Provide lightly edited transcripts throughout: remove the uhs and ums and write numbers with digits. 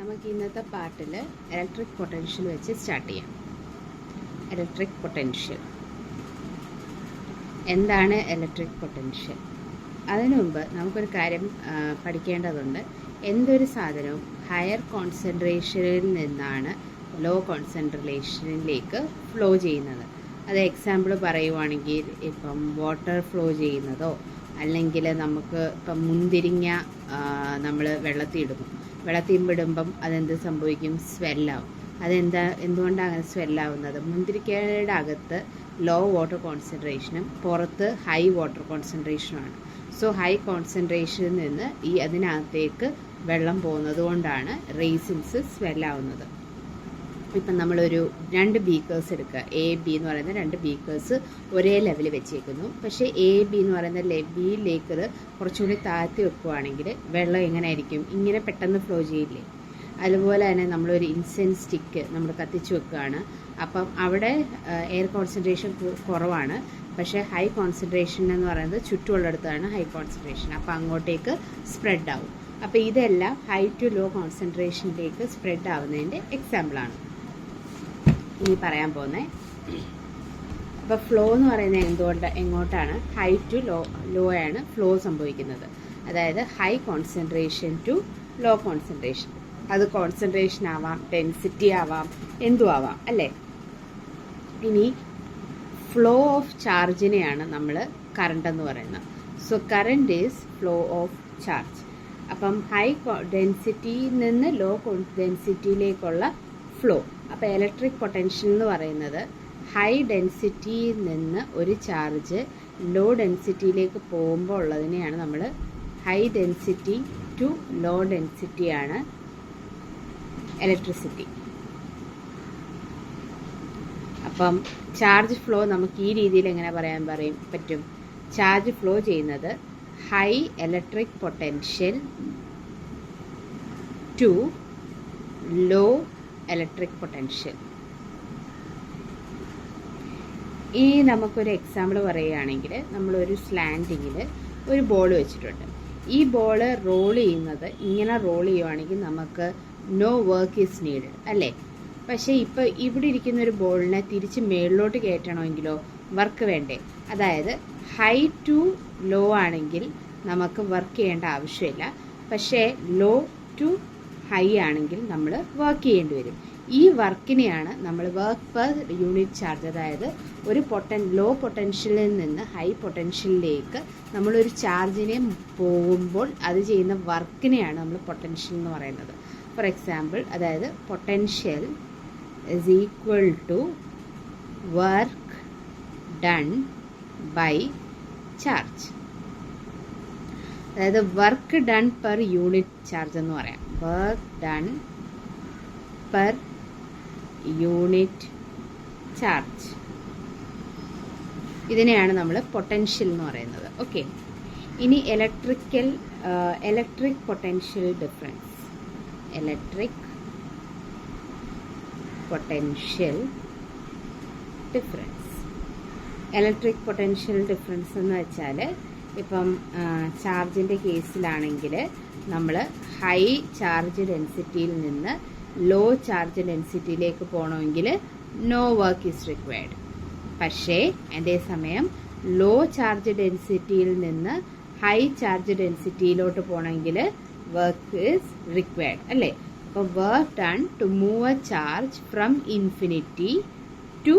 നമുക്ക് ഇന്നത്തെ പാർട്ടിൽ ഇലക്ട്രിക് പൊട്ടൻഷ്യൽ വെച്ച് സ്റ്റാർട്ട് ചെയ്യാം. ഇലക്ട്രിക് പൊട്ടൻഷ്യൽ എന്താണ്? ഇലക്ട്രിക് പൊട്ടൻഷ്യൽ അതിനു മുമ്പ് നമുക്കൊരു കാര്യം പഠിക്കേണ്ടതുണ്ട്. എന്തൊരു സാധനവും ഹയർ കോൺസെൻട്രേഷനിൽ നിന്നാണ് ലോ കോൺസെൻട്രേഷനിലേക്ക് ഫ്ലോ ചെയ്യുന്നത്. അത് എക്സാമ്പിൾ പറയുവാണെങ്കിൽ ഇപ്പം വാട്ടർ ഫ്ലോ ചെയ്യുന്നതോ അല്ലെങ്കിൽ നമുക്ക് ഇപ്പം മുന്തിരിങ്ങ നമ്മൾ വെള്ളത്തിൽ ഇടുമ്പം അതെന്ത് സംഭവിക്കും? സ്വെല്ലാവും. എന്തുകൊണ്ടാണ് അങ്ങനെ സ്വെല്ലാവുന്നത്? മുന്തിരിക്കയുടെ അകത്ത് ലോ വാട്ടർ കോൺസെൻട്രേഷനും പുറത്ത് ഹൈ വാട്ടർ കോൺസെൻട്രേഷനുമാണ്. സോ ഹൈ കോൺസെൻട്രേഷനിൽ നിന്ന് അതിനകത്തേക്ക് വെള്ളം പോകുന്നത് കൊണ്ടാണ് റേസിൻസ് സ്വെല്ലാവുന്നത്. ഇപ്പം നമ്മളൊരു 2 ബീക്കേഴ്സ് എടുക്കുക. എ ബി എന്ന് പറയുന്ന 2 ബീക്കേഴ്സ് ഒരേ ലെവൽ വെച്ചേക്കുന്നു. പക്ഷേ എ ബി എന്ന് പറയുന്ന ബിയിലേക്ക് കുറച്ചുകൂടി താഴ്ത്തി വെക്കുകയാണെങ്കിൽ വെള്ളം എങ്ങനെയായിരിക്കും? ഇങ്ങനെ പെട്ടെന്ന് ഫ്ലോ ചെയ്യില്ലേ? അതുപോലെ തന്നെ നമ്മളൊരു ഇൻസെൻസ് സ്റ്റിക്ക് നമ്മൾ കത്തിച്ച് വെക്കുകയാണ്. അപ്പം അവിടെ എയർ കോൺസെൻട്രേഷൻ കുറവാണ്, പക്ഷേ ഹൈ കോൺസെൻട്രേഷൻ എന്ന് പറയുന്നത് ചുറ്റുമുള്ളിടത്താണ് ഹൈ കോൺസെൻട്രേഷൻ. അപ്പോൾ അങ്ങോട്ടേക്ക് സ്പ്രെഡ് ആവും. അപ്പോൾ ഇതെല്ലാം ഹൈ ടു ലോ കോൺസെൻട്രേഷനിലേക്ക് സ്പ്രെഡ് ആവുന്നതിൻ്റെ എക്സാമ്പിളാണ് ഇനി പറയാൻ പോകുന്നത്. അപ്പോൾ ഫ്ലോ എന്ന് പറയുന്നത് എങ്ങോട്ടാണ്? ഹൈ ടു ലോ ആണ് ഫ്ലോ സംഭവിക്കുന്നത്. അതായത് high concentration to low concentration. അത് കോൺസെൻട്രേഷൻ ആവാം, ഡെൻസിറ്റി ആവാം, എന്തും ആവാം അല്ലേ? ഇനി ഫ്ലോ ഓഫ് ചാർജിനെയാണ് നമ്മൾ കറണ്ട് എന്ന് പറയുന്നത്. So current is flow of charge. അപ്പം ഹൈ ഡെൻസിറ്റിയിൽ നിന്ന് ലോ ഡെൻസിറ്റിയിലേക്കുള്ള ഫ്ലോ. അപ്പോൾ ഇലക്ട്രിക് പൊട്ടൻഷ്യൽ എന്ന് പറയുന്നത് ഹൈ ഡെൻസിറ്റിയിൽ നിന്ന് ഒരു ചാർജ് ലോ ഡെൻസിറ്റിയിലേക്ക് പോകുമ്പോൾ ഉള്ളതിനെയാണ് നമ്മൾ ഹൈ ഡെൻസിറ്റി ടു ലോ ഡെൻസിറ്റിയാണ് ഇലക്ട്രിസിറ്റി. അപ്പം ചാർജ് ഫ്ലോ നമുക്ക് ഈ രീതിയിൽ എങ്ങനെ പറയാൻ പറ്റും? ചാർജ് ഫ്ലോ ചെയ്യുന്നത് high electric potential to low electric potential. ഈ നമുക്കൊരു എക്സാമ്പിൾ പറയുകയാണെങ്കിൽ നമ്മളൊരു സ്ലാൻഡിങ്ങിൽ ഒരു ബോൾ വെച്ചിട്ടുണ്ട്. ഈ ബോൾ റോൾ ചെയ്യുന്നത് ഇങ്ങനെ റോൾ ചെയ്യുവാണെങ്കിൽ നമുക്ക് നോ വർക്ക് ഈസ് നീഡഡ് അല്ലേ? പക്ഷേ ഇപ്പോൾ ഇവിടെ ഇരിക്കുന്ന ഒരു ബോളിനെ തിരിച്ച് മേളിലോട്ട് കയറ്റണമെങ്കിലോ വർക്ക് വേണ്ടേ? അതായത് ഹൈ ടു ലോ ആണെങ്കിൽ നമുക്ക് വർക്ക് ചെയ്യേണ്ട ആവശ്യമില്ല, പക്ഷേ ലോ ടു ഹൈ ആണെങ്കിൽ നമ്മൾ വർക്ക് ചെയ്യേണ്ടി വരും. ഈ വർക്കിനെയാണ് നമ്മൾ വർക്ക് പെർ യൂണിറ്റ് ചാർജ്, അതായത് ഒരു ലോ പൊട്ടൻഷ്യലിൽ നിന്ന് ഹൈ പൊട്ടൻഷ്യലിലേക്ക് നമ്മളൊരു ചാർജിനെ പോകുമ്പോൾ അത് ചെയ്യുന്ന വർക്കിനെയാണ് നമ്മൾ പൊട്ടൻഷ്യൽ എന്ന് പറയുന്നത്. ഫോർ എക്സാമ്പിൾ, അതായത് potential is equal to work done by charge. അതായത് work done per unit charge എന്ന് പറയാം. Work done per unit charge, ഇതിനെയാണ് നമ്മൾ പൊട്ടൻഷ്യൽ എന്ന് പറയുന്നത്. ഓക്കെ, ഇനി electric potential difference. Electric potential difference. Electric potential difference എന്ന് വെച്ചാൽ ഇപ്പം ചാർജിൻ്റെ കേസിലാണെങ്കിൽ നമ്മൾ ഹൈ ചാർജ് ഡെൻസിറ്റിയിൽ നിന്ന് ലോ ചാർജ് ഡെൻസിറ്റിയിലേക്ക് പോകണമെങ്കിൽ നോ വർക്ക് ഈസ് റിക്വയർഡ്. പക്ഷേ അതേസമയം ലോ ചാർജ് ഡെൻസിറ്റിയിൽ നിന്ന് ഹൈ ചാർജ് ഡെൻസിറ്റിയിലോട്ട് പോകണമെങ്കിൽ വർക്ക് ഈസ് റിക്വയർഡ് അല്ലേ? അപ്പോൾ work done to move a charge from infinity to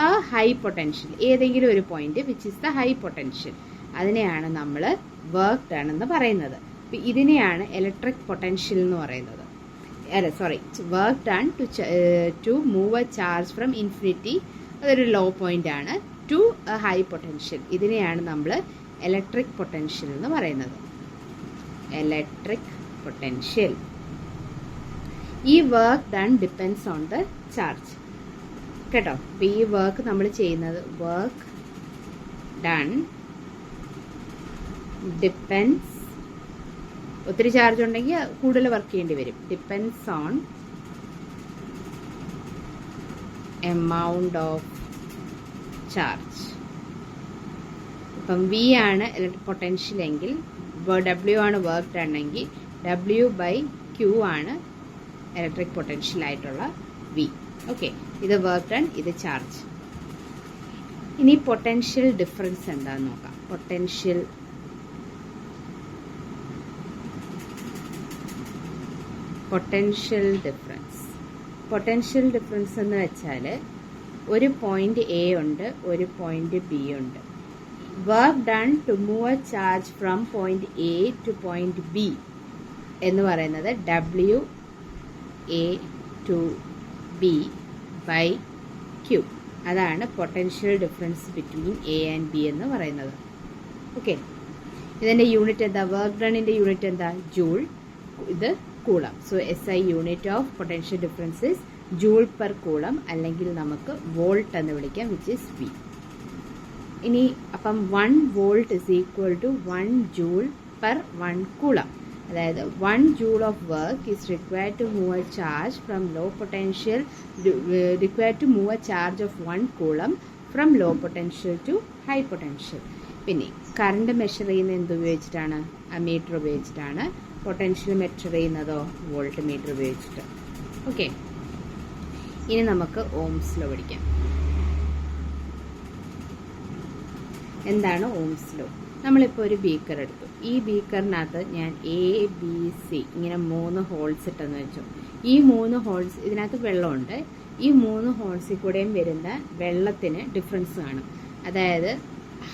a high potential, ഏതെങ്കിലും ഒരു point which is the high potential, അതിനെയാണ് നമ്മൾ വർക്ക് ഡൺ എന്ന് പറയുന്നത്. അപ്പോൾ ഇതിനെയാണ് ഇലക്ട്രിക് പൊട്ടൻഷ്യൽ എന്ന് പറയുന്നത്. Work done to move a charge from infinity, അതൊരു ലോ പോയിന്റ് ആണ്, ടു എ ഹൈ പൊട്ടൻഷ്യൽ, ഇതിനെയാണ് നമ്മൾ ഇലക്ട്രിക് പൊട്ടൻഷ്യൽ എന്ന് പറയുന്നത്. Electric potential. ഈ work done depends on the charge കേട്ടോ. അപ്പോൾ ഈ വർക്ക് നമ്മൾ ചെയ്യുന്നത് വർക്ക് ഡൺ ഡിപ്പെൻഡ്സ്, ഒത്തിരി ചാർജ് ഉണ്ടെങ്കിൽ കൂടുതൽ വർക്ക് ചെയ്യേണ്ടി വരും. Depends on amount of charge. ഇപ്പം വി ആണ് പൊട്ടൻഷ്യൽ എങ്കിൽ W ആണ് വർക്ക് ഡൺ എങ്കിൽ W/Q ആണ് ഇലക്ട്രിക് പൊട്ടൻഷ്യൽ ആയിട്ടുള്ള വി. ഓക്കെ, ഇത് വർക്ക് ഡൺ, ഇത് ചാർജ്. ഇനി പൊട്ടൻഷ്യൽ ഡിഫറൻസ് എന്താണെന്ന് നോക്കാം. പൊട്ടൻഷ്യൽ ഡിഫറൻസ് എന്ന് വെച്ചാൽ ഒരു പോയിന്റ് എ ഉണ്ട്, ഒരു പോയിന്റ് ബി ഉണ്ട്. Work done to move a charge from point A to point B എന്ന് പറയുന്നത് W A to B by Q. അതാണ് potential difference between A and B എന്ന് പറയുന്നത്. ഓക്കെ, ഇതിൻ്റെ യൂണിറ്റ് എന്താ? വർക്ക് ഡണിൻ്റെ യൂണിറ്റ് എന്താ? ജൂൾ. ഇത് coulomb. So SI unit of potential difference is joule per coulomb, അല്ലെങ്കിൽ നമുക്ക് വോൾട്ട് എന്ന് വിളിക്കാം, വിച്ച് ഇസ് V. ഇനി അപ്പം 1 volt is equal to 1 joule per 1 coulomb. അതായത് 1 joule of work is required to move a charge from low potential, required to move a charge of 1 coulomb from low potential to high potential. പിന്നെ current measure ചെയ്യുന്നത് എന്തുപയോഗിച്ചിട്ടാണ്? Metre ഉപയോഗിച്ചിട്ടാണ്. Potential measure ചെയ്യുന്നതോ volt meter ഉപയോഗിച്ചിട്ട്. Okay, ഇനി നമുക്ക് Ohm's law പഠിക്കാം. എന്താണ് Ohm's law? നമ്മളിപ്പോൾ ഒരു ബീക്കർ എടുത്തു. ഈ ബീക്കറിനകത്ത് ഞാൻ ABC ഇങ്ങനെ 3 ഹോൾസ് ഇട്ടെന്ന് വെച്ചു. ഈ 3 ഹോൾസ്, ഇതിനകത്ത് വെള്ളമുണ്ട്. ഈ 3 ഹോൾസിൽ കൂടെയും വരുന്ന വെള്ളത്തിന് ഡിഫറൻസ് കാണും. അതായത്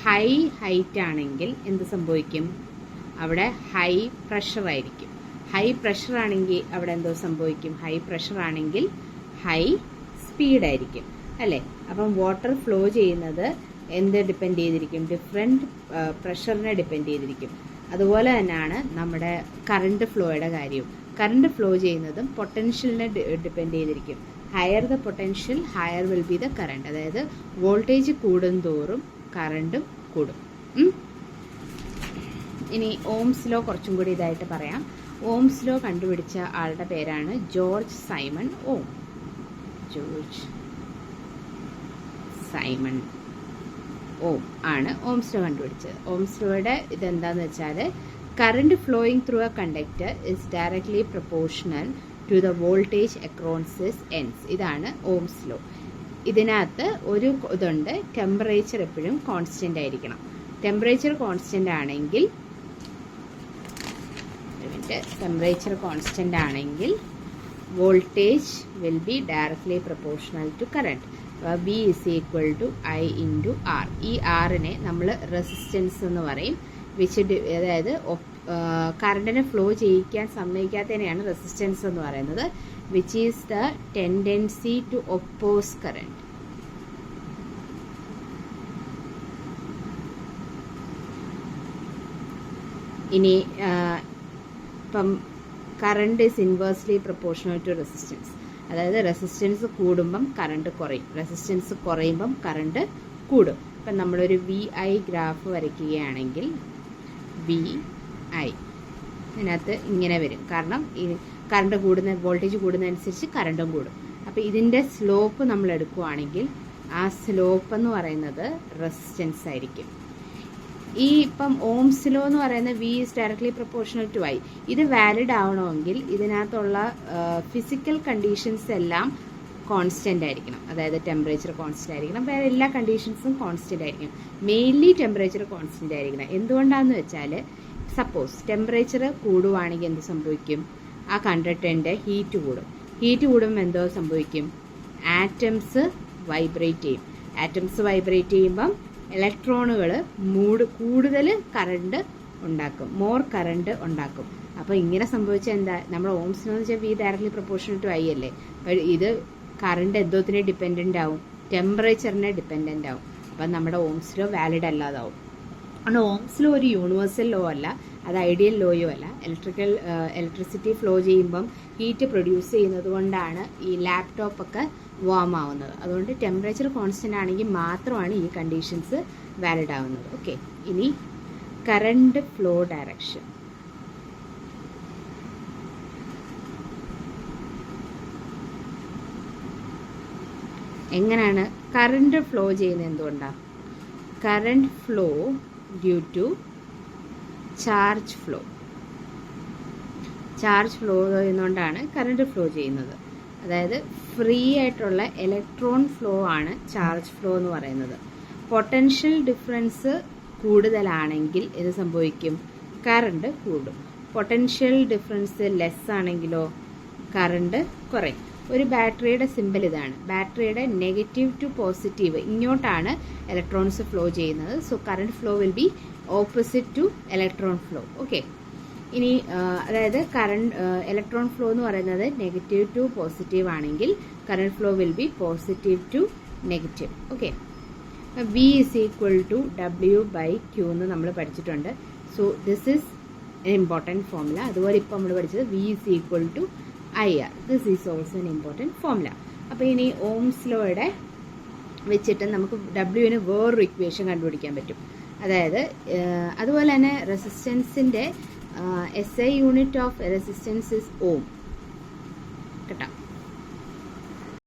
ഹൈറ്റ് ആണെങ്കിൽ എന്ത് സംഭവിക്കും? അവിടെ ഹൈ പ്രഷർ ആയിരിക്കും. ഹൈ പ്രഷർ ആണെങ്കിൽ അവിടെ എന്തോ സംഭവിക്കും? ഹൈ പ്രഷർ ആണെങ്കിൽ ഹൈ സ്പീഡായിരിക്കും, അല്ലേ? അപ്പം വാട്ടർ ഫ്ലോ ചെയ്യുന്നത് എന്ത് ഡിപ്പെൻഡ് ചെയ്തിരിക്കും? ഡിഫറെൻറ്റ് പ്രഷറിനെ ഡിപ്പെൻഡ് ചെയ്തിരിക്കും. അതുപോലെ തന്നെയാണ് നമ്മുടെ കറണ്ട് ഫ്ലോയുടെ കാര്യവും. കറണ്ട് ഫ്ലോ ചെയ്യുന്നതും പൊട്ടൻഷ്യലിനെ ഡിപ്പെൻഡ് ചെയ്തിരിക്കും. Higher the potential, higher will be the current. അതായത് വോൾട്ടേജ് കൂടുന്തോറും കറണ്ടും കൂടും. ഇനി ഓംസ് ലോ കുറച്ചും കൂടി ഇതായിട്ട് പറയാം. ഓംസ് ലോ കണ്ടുപിടിച്ച ആളുടെ പേരാണ് George Simon Ohm. George Simon Ohm ആണ് ഓംസ് ലോ കണ്ടുപിടിച്ചത്. ഓംസ് ലോയുടെ ഇതെന്താന്ന് വെച്ചാൽ current flowing through a conductor is directly proportional to the voltage across its ends. ഇതാണ് ഓംസ് ലോ. ഇതിനകത്ത് ഒരു ഇതുണ്ട്, ടെമ്പറേച്ചർ എപ്പോഴും കോൺസ്റ്റന്റ് ആയിരിക്കണം. ടെമ്പറേച്ചർ കോൺസ്റ്റന്റ് ആണെങ്കിൽ voltage will be directly proportional to current. V is equal to I into R. ഈ ആറിനെ നമ്മൾ റെസിസ്റ്റൻസ് എന്ന് പറയും. അതായത് കറണ്ടിനെ ഫ്ലോ ചെയ്യിക്കാൻ സമ്മതിക്കാത്തതിനെയാണ് റെസിസ്റ്റൻസ് എന്ന് പറയുന്നത്. Which is the tendency to oppose current. ഇനി ഇപ്പം current is inversely proportional to resistance. അതായത് റെസിസ്റ്റൻസ് കൂടുമ്പം കറണ്ട് കുറയും, റെസിസ്റ്റൻസ് കുറയുമ്പം കറണ്ട് കൂടും. ഇപ്പം നമ്മളൊരു VI ഗ്രാഫ് വരയ്ക്കുകയാണെങ്കിൽ VI ഇതിനകത്ത് ഇങ്ങനെ വരും. കാരണം ഈ കറണ്ട് കൂടുന്ന, വോൾട്ടേജ് കൂടുന്നതനുസരിച്ച് കറണ്ടും കൂടും. അപ്പോൾ ഇതിൻ്റെ സ്ലോപ്പ് നമ്മൾ എടുക്കുകയാണെങ്കിൽ ആ സ്ലോപ്പ് എന്ന് പറയുന്നത് റെസിസ്റ്റൻസ് ആയിരിക്കും. ഈ ഇപ്പം ഓംസ് ലോ എന്ന് പറയുന്ന V is directly proportional to I. ഇത് വാലിഡ് ആവണമെങ്കിൽ ഇതിനകത്തുള്ള ഫിസിക്കൽ കണ്ടീഷൻസ് എല്ലാം കോൺസ്റ്റന്റ് ആയിരിക്കണം. അതായത് ടെമ്പറേച്ചർ കോൺസ്റ്റന്റ് ആയിരിക്കണം, വേറെ എല്ലാ കണ്ടീഷൻസും കോൺസ്റ്റന്റ് ആയിരിക്കണം. മെയിൻലി ടെമ്പറേച്ചർ കോൺസ്റ്റന്റ് ആയിരിക്കണം. എന്തുകൊണ്ടാണെന്ന് വെച്ചാൽ സപ്പോസ് ടെമ്പറേച്ചർ കൂടുവാണെങ്കിൽ എന്ത് സംഭവിക്കും? ആ കണ്ടക്ടറിൻ്റെ ഹീറ്റ് കൂടും. ഹീറ്റ് കൂടുമ്പോൾ എന്തോ സംഭവിക്കും? ആറ്റംസ് വൈബ്രേറ്റ് ചെയ്യും. ആറ്റംസ് വൈബ്രേറ്റ് ചെയ്യുമ്പം ഇലക്ട്രോണുകൾ കൂടുതൽ കറണ്ട് ഉണ്ടാക്കും, മോർ കറണ്ട് ഉണ്ടാക്കും. അപ്പോൾ ഇങ്ങനെ സംഭവിച്ചാൽ എന്താ? നമ്മുടെ ഓംസ് ലോ എന്ന് വെച്ചാൽ V directly proportional to I അല്ലേ? അപ്പോൾ ഇത് കറണ്ട് എന്തോത്തിനെ ഡിപ്പെൻഡൻ്റ് ആവും? ടെമ്പറേച്ചറിനെ ഡിപ്പെൻഡൻ്റ് ആവും. അപ്പം നമ്മുടെ ഓംസ് ലോ വാലിഡ് അല്ലാതാവും. അതുകൊണ്ട് ഓംസ് ലോ ഒരു യൂണിവേഴ്സൽ ലോ അല്ല, അത് ഐഡിയൽ ലോയോ അല്ല. ഇലക്ട്രിസിറ്റി ഫ്ലോ ചെയ്യുമ്പം ഹീറ്റ് പ്രൊഡ്യൂസ് ചെയ്യുന്നത് കൊണ്ടാണ് ഈ ലാപ്ടോപ്പൊക്കെ വാം ആവുന്നത്. അതുകൊണ്ട് ടെമ്പറേച്ചർ കോൺസ്റ്റന്റ് ആണെങ്കിൽ മാത്രമാണ് ഈ കണ്ടീഷൻസ് വാലിഡ് ആവുന്നത്. ഓക്കെ, ഇനി കറണ്ട് ഫ്ലോ ഡയറക്ഷൻ. എങ്ങനെയാണ് കറണ്ട് ഫ്ലോ ചെയ്യുന്നത്? എന്തുകൊണ്ടാണ്? Current flow due to charge flow. Charge flow ചെയ്യുന്നതുകൊണ്ടാണ് കറണ്ട് ഫ്ലോ ചെയ്യുന്നത്. അതായത് ഫ്രീ ആയിട്ടുള്ള ഇലക്ട്രോൺ ഫ്ലോ ആണ് ചാർജ് ഫ്ലോ എന്ന് പറയുന്നത്. പൊട്ടൻഷ്യൽ ഡിഫറൻസ് കൂടുതലാണെങ്കിൽ ഇത് സംഭവിക്കും, കറണ്ട് കൂടും. പൊട്ടൻഷ്യൽ ഡിഫറൻസ് ലെസ് ആണെങ്കിലോ കറണ്ട് കുറയും. ഒരു ബാറ്ററിയുടെ സിമ്പൽ ഇതാണ്. ബാറ്ററിയുടെ നെഗറ്റീവ് ടു പോസിറ്റീവ് ഇങ്ങോട്ടാണ് ഇലക്ട്രോൺസ് ഫ്ലോ ചെയ്യുന്നത്. So current flow will be opposite to electron flow. Okay, ഇനി അതായത് ഇലക്ട്രോൺ ഫ്ലോ എന്ന് പറയുന്നത് നെഗറ്റീവ് ടു പോസിറ്റീവ് ആണെങ്കിൽ current flow will be positive to negative. Okay, V is equal to W/Q എന്ന് നമ്മൾ പഠിച്ചിട്ടുണ്ട്. So this is important formula. അതുപോലെ ഇപ്പോൾ നമ്മൾ പഠിച്ചത് V is equal to IR. This is also an important formula. അപ്പോൾ ഇനി ഓംസ് ലോയുടെ വെച്ചിട്ട് നമുക്ക് ഡബ്ല്യുവിന് വേറൊരു ഇക്വേഷൻ കണ്ടുപിടിക്കാൻ പറ്റും. അതായത് അതുപോലെ തന്നെ റെസിസ്റ്റൻസിൻ്റെ SI unit of resistance is Om.